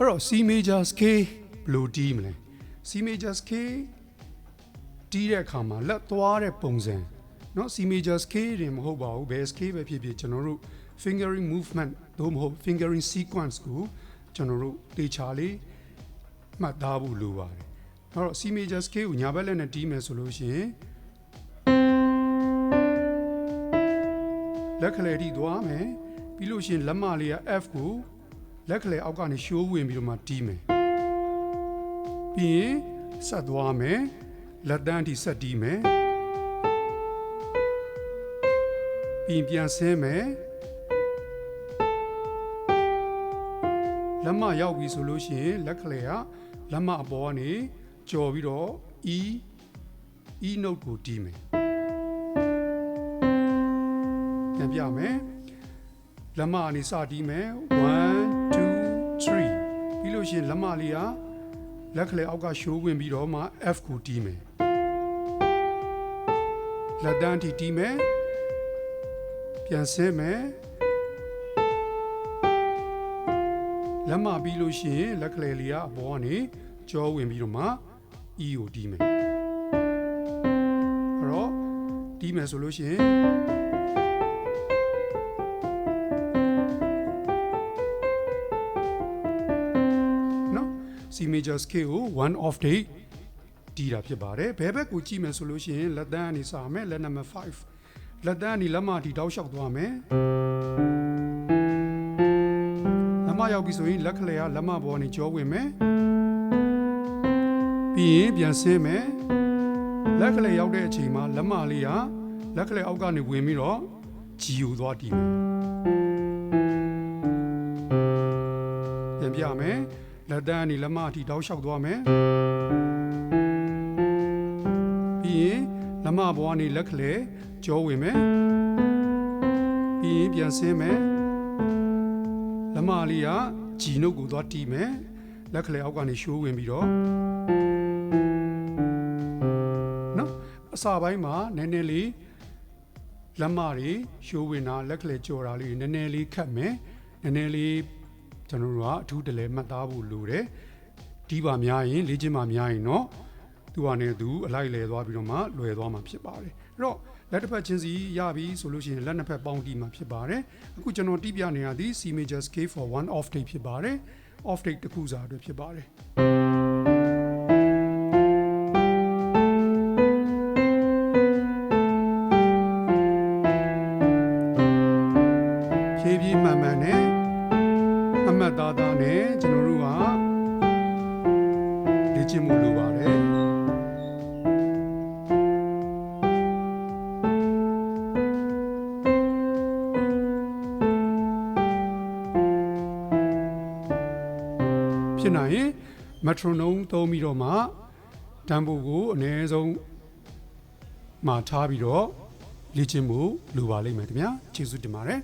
အဲ့တော့ C major scale ဘယ်လိုတီးမလဲ C major scale တီးတဲ့အခါမှာလက်သွားတဲ့ပုံစံเนาะ C major scale တွေမဟုတ်ပါဘူးဘယ် scale ပဲဖြစ်ဖြစ်ကျွန်တော်တို့ fingering movement သို့မဟုတ် fingering sequence ကိုကျွန်တော်တို့တေချာလေးမှတ်သားဖို့လိုပါတယ်အဲ့တော့ C major scale ကိုညာဘက်လက်နဲ့တီးမယ်ဆိုလို့ရှိရင်လက်ကလေးတီးသွားမယ်ပြီးလို့ရှိရင်လက်မလေးက F ကိုလက်ကလေးအောက်ကနေရှိုးဝင်ပြီးတော့မှတီးမယ်ပြီးရင်ဆက်သွားမယ်လက်တန်းထိဆက်တီးမယ်ပြီးပြန်ဆင်းမယ်လက်မရောက်ပြီဆိုလို့ရှိရင်လက်ကလေးကလက်မအပေါ်ကနေကြော်ပြီးတော့ E note ကိုတီးမယ်ပြန်ပြမယ်လက်မအနေစတီးမယ်1 2 3ပြီးလို့ရှိရင်လက်မလေးကလက်ကလေးအောက်ကရှိုးဝင်ပြီးတော့မှ F ကိုတီးမယ်လက်တန်းထိတီးမယ်ပြန်ဆင်းမယ်လက်မပြီးလို့ရှိရင်လက်ကလေးလေးကအပေါ်ကနေကြောဝင်ပြီးတော့မှ E ကိုတီးမယ်အဲ့တော့တီးမယ်ဆိုလို့ရှိရင်C major scale ကို1 octave တီးတာဖြစ်ပါတယ်ဘယ်ဘက်ကိုကြည့်မယ်ဆိုလို့ရှိရင်လက်တန်းကနေစမယ်လက်နံပါတ်5လက်တန်းကနေလက်မတီတောက်လျှောက်သွားမယ်လက်မရောက်ပြီဆိုရင်လက်ကလေးကလက်မပေါ်ကနေကြောဝင်မယ်ပြီးရင်ပြန်ဆင်းမယ်လက်ကလေးရောက်တဲ့အချိန်မှာလက်မလေးကလက်ကလေးအောက်ကနေဝင်ပြီးတော့ G ကိုသွားတီးမယ်ပြန်ပြမယ်လက်တန်းကနေလက်မအထိတောက်လျှောက်သွားမယ်ပြီးရင်လက်မပေါ်ကနေလက်ကလေးကြောဝင်မယ်ပြီးရင်ပြန်ဆင်းမယ်လက်မလေးကဂျီနုတ်ကိုသွားတီးမယ်လက်ကလေးအောက်ကနေရှိုးဝင်ပြီးတော့နော်အစပိုင်းမှာနည်းနည်းလေးလက်မတွေရှိုးဝင်တာလက်ကလေးကြော်တာလေးနည်းနည်းလေးခတ်မယ်နည်းနည်းလေးကျွန်တော်တို့ကအထူးတလဲမှတ်သားဖို့လိုတယ်ဒီပါများရင်လေ့ကျင့်ပါများရင်တော့သူကနေသူအလိုက်လဲသွားပြီးတော့မှလွယ်သွားမှာဖြစ်ပါတယ်အဲ့တော့လက်တစ်ဖက်ချင်းစီရပြီဆိုလို့ရှိရင်လက်နှစ်ဖက်ပေါင်းတီးမှာဖြစ်ပါတယ်အခုကျွန်တော်တီးပြနေရသည် C major scale for 1 octave ဖြစ်ပါတယ် octave တစ်ခုစာအတွက်ဖြစ်ပါတယ်ဖြည်းဖြည်းမှန်မှန်နဲ့အမှတ်သားသားနဲ့ကျွန်တော်တို့ကလေ့ကျင့်မှုလိုပါတယ်ဖြစ်နိုင်ရင် metronome သုံးပြီးတော့မှတန်ဖိုးကိုအနည်းဆုံးမှာထားပြီးတော့လေ့ကျင့်မှုလိုပါလိမ့်မယ်ခင်ဗျာကျေးဇူးတင်ပါတယ်